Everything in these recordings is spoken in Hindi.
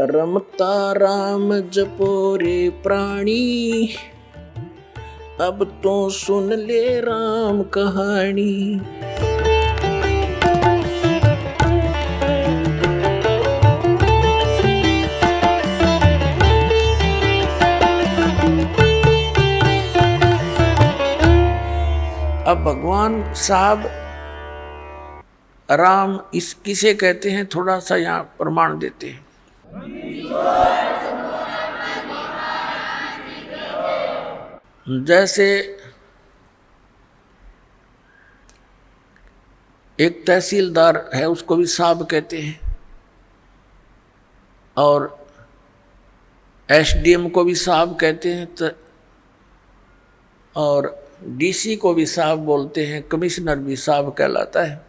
रमता राम जपो रे प्राणी, अब तो सुन ले राम कहानी। अब भगवान साहब राम इस किसे कहते हैं, थोड़ा सा यहाँ प्रमाण देते हैं। जैसे एक तहसीलदार है, उसको भी साहब कहते हैं, और एसडीएम को भी साहब कहते हैं, और डीसी को भी साहब बोलते हैं, कमिश्नर भी साहब कहलाता है,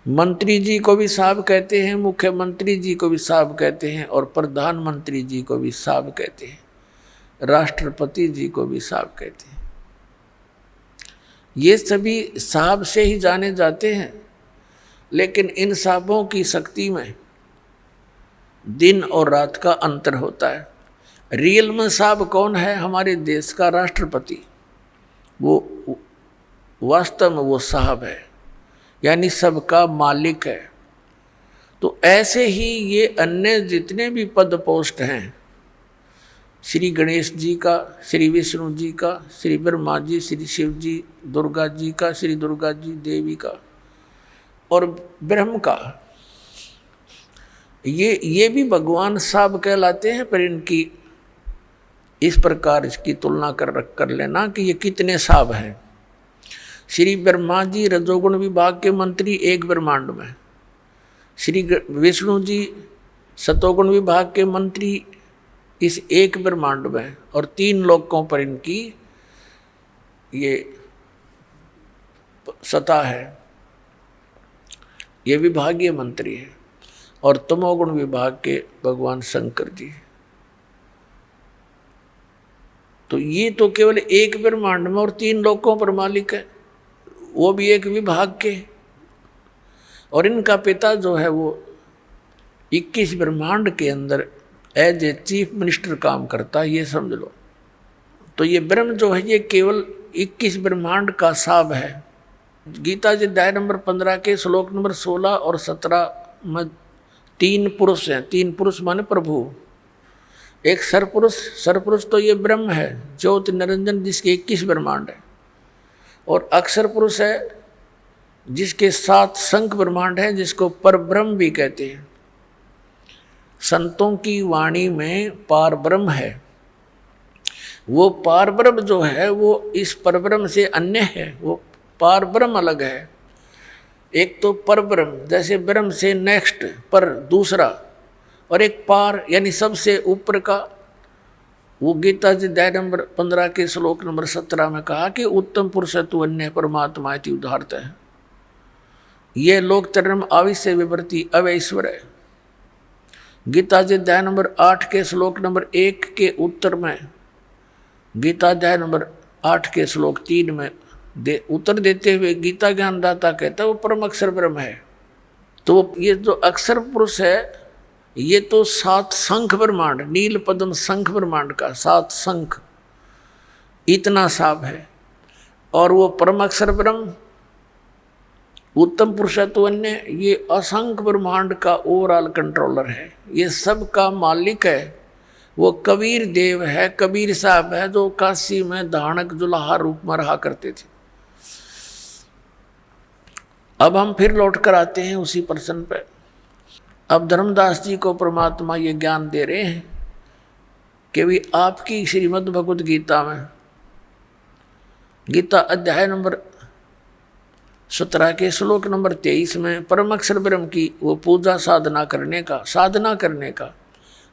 मंत्री जी को भी साहब कहते हैं, मुख्यमंत्री जी को भी साहब कहते हैं, और प्रधानमंत्री जी को भी साहब कहते हैं, राष्ट्रपति जी को भी साहब कहते हैं। ये सभी साहब से ही जाने जाते हैं, लेकिन इन साहबों की शक्ति में दिन और रात का अंतर होता है। रियल में साहब कौन है? हमारे देश का राष्ट्रपति, वो वास्तव में वो साहब है, यानी सबका मालिक है। तो ऐसे ही ये अन्य जितने भी पद पोस्ट हैं, श्री गणेश जी का, श्री विष्णु जी का, श्री ब्रह्मा जी, श्री शिव जी, दुर्गा जी का, श्री दुर्गा जी देवी का, और ब्रह्म का, ये भी भगवान साहब कहलाते हैं। पर इनकी इस प्रकार इसकी तुलना कर लेना कि ये कितने साहब हैं। श्री ब्रह्मा जी रजोगुण विभाग के मंत्री एक ब्रह्मांड में, श्री विष्णु जी सतोगुण विभाग के मंत्री इस एक ब्रह्मांड में, और 3 लोकों पर इनकी ये सत्ता है, ये विभागीय मंत्री है। और तमोगुण विभाग के भगवान शंकर जी। तो ये तो केवल एक ब्रह्मांड में और 3 लोकों पर मालिक है, वो भी एक विभाग के। और इनका पिता जो है वो 21 ब्रह्मांड के अंदर एज ए चीफ मिनिस्टर काम करता है, ये समझ लो। तो ये ब्रह्म जो है ये केवल 21 ब्रह्मांड का साहब है। गीता जी अध्याय नंबर 15 के श्लोक नंबर 16 और 17 में 3 पुरुष हैं। 3 पुरुष माने प्रभु। एक सरपुरुष तो ये ब्रह्म है, ज्योति निरंजन, जिसके 21 ब्रह्मांड है। और अक्षर पुरुष है जिसके 7 शंख ब्रह्मांड है, जिसको परब्रह्म भी कहते हैं। संतों की वाणी में पार ब्रह्म है। वो पार ब्रह्म जो है वो इस परब्रह्म से अन्य है, वो पार ब्रह्म अलग है। एक तो परब्रह्म, जैसे ब्रह्म से नेक्स्ट पर दूसरा, और एक पार यानी सबसे ऊपर का। वो गीता जी अध्याय नंबर 15 के श्लोक नंबर 17 में कहा कि उत्तम पुरुष तु अन्य परमात्मा इति उदाहरत है। ये लोक धर्म आविश्य विवर्ती अवैश्वर है। गीता जी अध्याय नंबर 8 के श्लोक नंबर 1 के उत्तर में, गीता अध्याय नंबर 8 के श्लोक 3 में उत्तर देते हुए गीता ज्ञानदाता कहता है वो परम अक्षर ब्रह्म है। तो ये जो अक्षर पुरुष है ये तो 7 शंख ब्रह्मांड, नील पद्म शंख ब्रह्मांड का 7 शंख, इतना साहब है। और वो परम अक्षर ब्रह्म उत्तम पुरुषत्व अन्य, ये असंख्य ब्रह्मांड का ओवरऑल कंट्रोलर है, ये सब का मालिक है। वो कबीर देव है, कबीर साहब है, जो काशी में धानक जुलाहा रूप में रहा करते थे। अब हम फिर लौट कर आते हैं उसी प्रश्न पे। अब धर्मदास जी को परमात्मा ये ज्ञान दे रहे हैं कि भी आपकी श्रीमद् भगवद गीता में, गीता अध्याय नंबर 17 के श्लोक नंबर 23 में परम अक्षर ब्रह्म की वो पूजा साधना करने का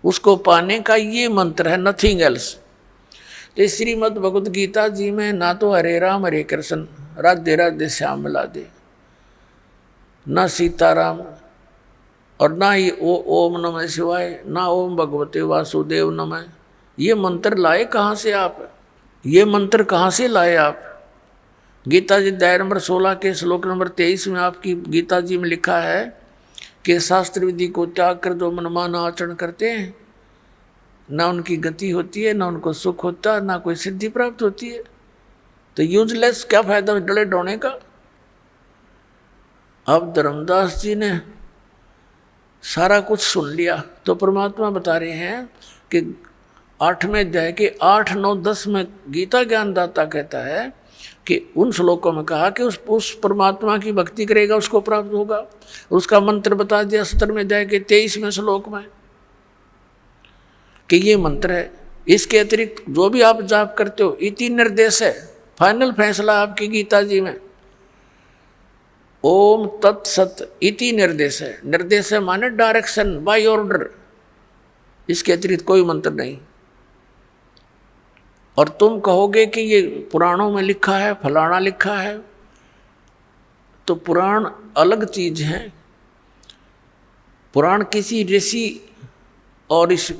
उसको पाने का ये मंत्र है, नथिंग एल्स। तो श्रीमद् भगवद गीता जी में ना तो हरे राम हरे कृष्ण राधे राधे श्याम मिला दे, ना सीताराम, और ना ही ओम नमः शिवाय, ना ओम भगवते वासुदेव नमः। ये मंत्र लाए कहाँ से आप? ये मंत्र कहाँ से लाए आप? गीता जी अध्याय नंबर 16 के श्लोक नंबर 23 में आपकी गीता जी में लिखा है कि शास्त्र विधि को त्याग कर जो मनमाना आचरण करते हैं, ना उनकी गति होती है, ना उनको सुख होता है, ना कोई सिद्धि प्राप्त होती है। तो यूजलेस, क्या फायदा डले डोने का। अब धर्मदास जी ने सारा कुछ सुन लिया, तो परमात्मा बता रहे हैं कि 8वें अध्याय के 8, 9, 10 में गीता ज्ञानदाता कहता है कि उन श्लोकों में कहा कि उस परमात्मा की भक्ति करेगा उसको प्राप्त होगा। उसका मंत्र बता दिया 17वें अध्याय के 23वें श्लोक में कि ये मंत्र है। इसके अतिरिक्त जो भी आप जाप करते हो, इति निर्देश है, फाइनल फैसला आपकी गीता जी में। ओम तत्सत इति निर्देश है। निर्देश है माने डायरेक्शन, बाय ऑर्डर। इसके अतिरिक्त कोई मंत्र नहीं। और तुम कहोगे कि ये पुराणों में लिखा है, फलाना लिखा है, तो पुराण अलग चीज है। पुराण किसी ऋषि और इस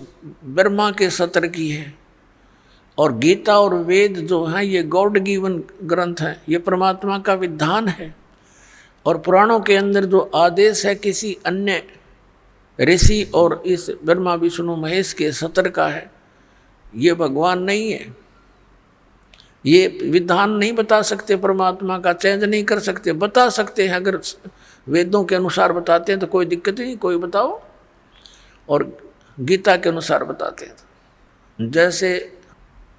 ब्रह्मा के सत्र की है, और गीता और वेद जो है ये गॉड गिवन ग्रंथ है, ये परमात्मा का विधान है। और पुराणों के अंदर जो आदेश है किसी अन्य ऋषि और इस ब्रह्मा विष्णु महेश के सत्र का है, ये भगवान नहीं है। ये विधान नहीं बता सकते, परमात्मा का चेंज नहीं कर सकते। बता सकते हैं, अगर वेदों के अनुसार बताते हैं तो कोई दिक्कत नहीं, कोई बताओ, और गीता के अनुसार बताते हैं। जैसे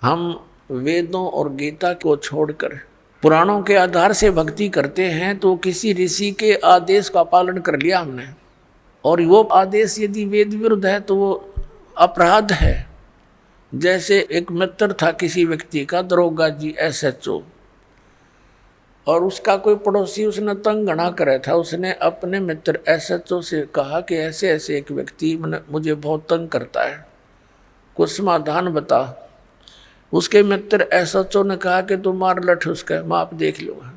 हम वेदों और गीता को छोड़कर पुराणों के आधार से भक्ति करते हैं, तो किसी ऋषि के आदेश का पालन कर लिया हमने, और वो आदेश यदि वेद विरुद्ध है तो वो अपराध है। जैसे एक मित्र था किसी व्यक्ति का, दरोगा जी SHO, और उसका कोई पड़ोसी उसने तंग घना करे था। उसने अपने मित्र SHO से कहा कि ऐसे ऐसे एक व्यक्ति मुझे बहुत तंग करता है, कुछ समाधान बता। उसके मित्र SHO ने कहा कि तुम मार लठ उसका, मैं आप देख लूँगा।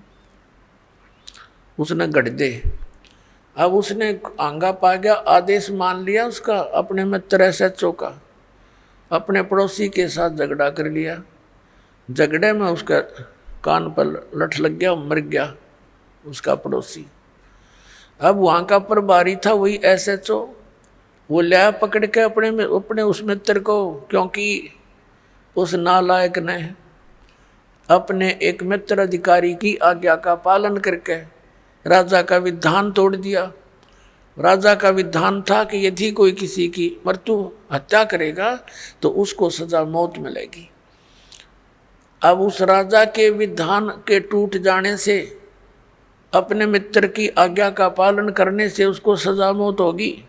उसने गढ़ दे। अब उसने आंगा पा गया, आदेश मान लिया उसका, अपने मित्र SHO का, अपने पड़ोसी के साथ झगड़ा कर लिया। झगड़े में उसका कान पर लठ लग गया, मर गया उसका पड़ोसी। अब वहाँ का प्रभारी था वही SHO, वो लिया पकड़ के अपने उस मित्र को, क्योंकि उस नालायक ने अपने एक मित्र अधिकारी की आज्ञा का पालन करके राजा का विधान तोड़ दिया। राजा का विधान था कि यदि कोई किसी की मृत्यु हत्या करेगा तो उसको सजा मौत मिलेगी। अब उस राजा के विधान के टूट जाने से, अपने मित्र की आज्ञा का पालन करने से उसको सजा मौत होगी।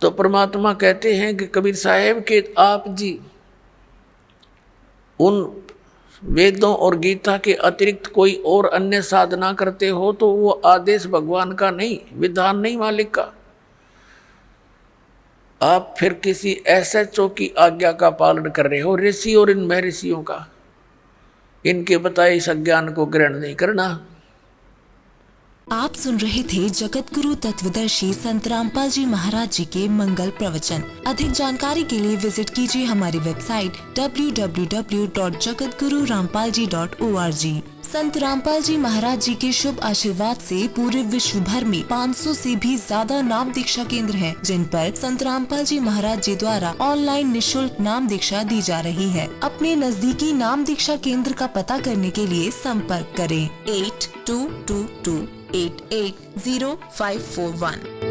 तो परमात्मा कहते हैं कि कबीर साहेब के आप जी उन वेदों और गीता के अतिरिक्त कोई और अन्य साधना करते हो तो वो आदेश भगवान का नहीं, विधान नहीं, मालिक का। आप फिर किसी SHO की आज्ञा का पालन कर रहे हो, ऋषि और इन महर्षियों का, इनके बताए इस अज्ञान को ग्रहण नहीं करना। आप सुन रहे थे जगत गुरु तत्वदर्शी संत रामपाल जी महाराज जी के मंगल प्रवचन। अधिक जानकारी के लिए विजिट कीजिए हमारी वेबसाइट www.jagatgururampalji.org। संत रामपाल जी महाराज जी के शुभ आशीर्वाद से पूरे विश्व भर में 500 से भी ज्यादा नाम दीक्षा केंद्र हैं, जिन पर संत रामपाल जी महाराज जी द्वारा ऑनलाइन निशुल्क नाम दीक्षा दी जा रही है। अपने नजदीकी नाम दीक्षा केंद्र का पता करने के लिए संपर्क करें 8222880541।